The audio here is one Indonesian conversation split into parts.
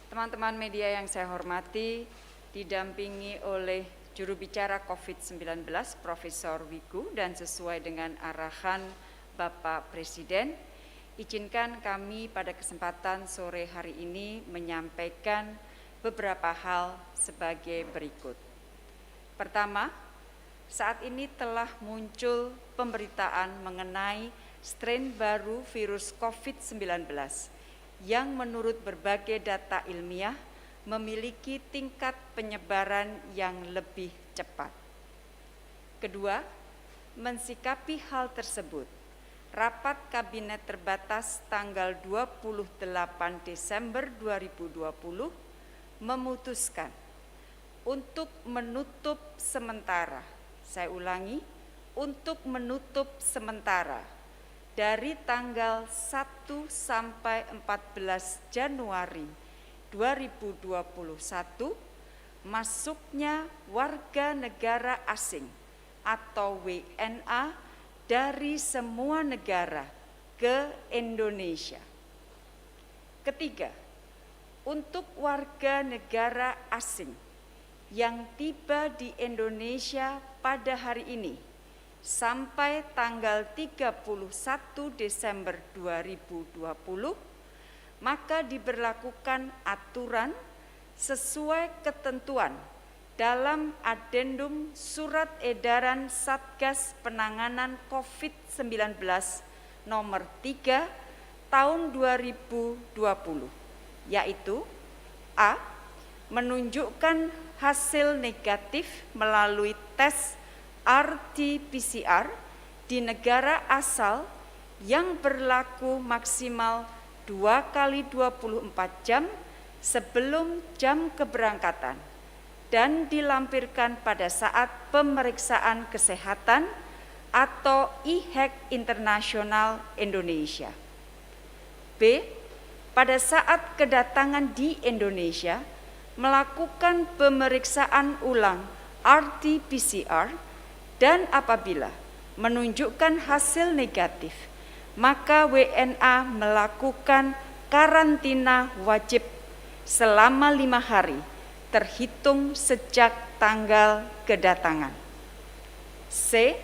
Teman-teman media yang saya hormati, didampingi oleh juru bicara COVID-19 Profesor Wiku dan sesuai dengan arahan Bapak Presiden, izinkan kami pada kesempatan sore hari ini menyampaikan beberapa hal sebagai berikut. Pertama, saat ini telah muncul pemberitaan mengenai strain baru virus COVID-19 yang menurut berbagai data ilmiah memiliki tingkat penyebaran yang lebih cepat. Kedua, mensikapi hal tersebut, rapat kabinet terbatas tanggal 28 Desember 2020 memutuskan untuk menutup sementara, saya ulangi, untuk menutup sementara dari tanggal 1 sampai 14 Januari 2021 masuknya warga negara asing atau WNA dari semua negara ke Indonesia. Ketiga, untuk warga negara asing yang tiba di Indonesia pada hari ini sampai tanggal 31 Desember 2020, maka diberlakukan aturan sesuai ketentuan dalam Adendum Surat Edaran Satgas Penanganan COVID-19 nomor 3 tahun 2020, yaitu A. Menunjukkan hasil negatif melalui tes RT-PCR di negara asal yang berlaku maksimal 2 kali 24 jam sebelum jam keberangkatan dan dilampirkan pada saat pemeriksaan kesehatan atau e-hack internasional Indonesia. B. Pada saat kedatangan di Indonesia melakukan pemeriksaan ulang RT-PCR dan apabila menunjukkan hasil negatif, maka WNA melakukan karantina wajib selama 5 hari terhitung sejak tanggal kedatangan. C.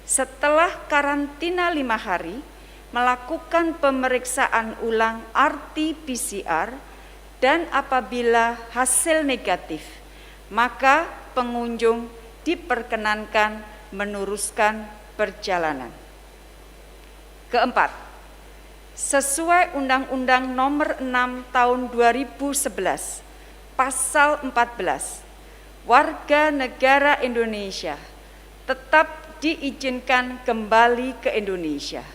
Setelah karantina 5 hari, melakukan pemeriksaan ulang RT-PCR dan apabila hasil negatif, maka pengunjung diperkenankan meneruskan perjalanan. Keempat, sesuai Undang-Undang Nomor 6 Tahun 2011, Pasal 14, warga negara Indonesia tetap diizinkan kembali ke Indonesia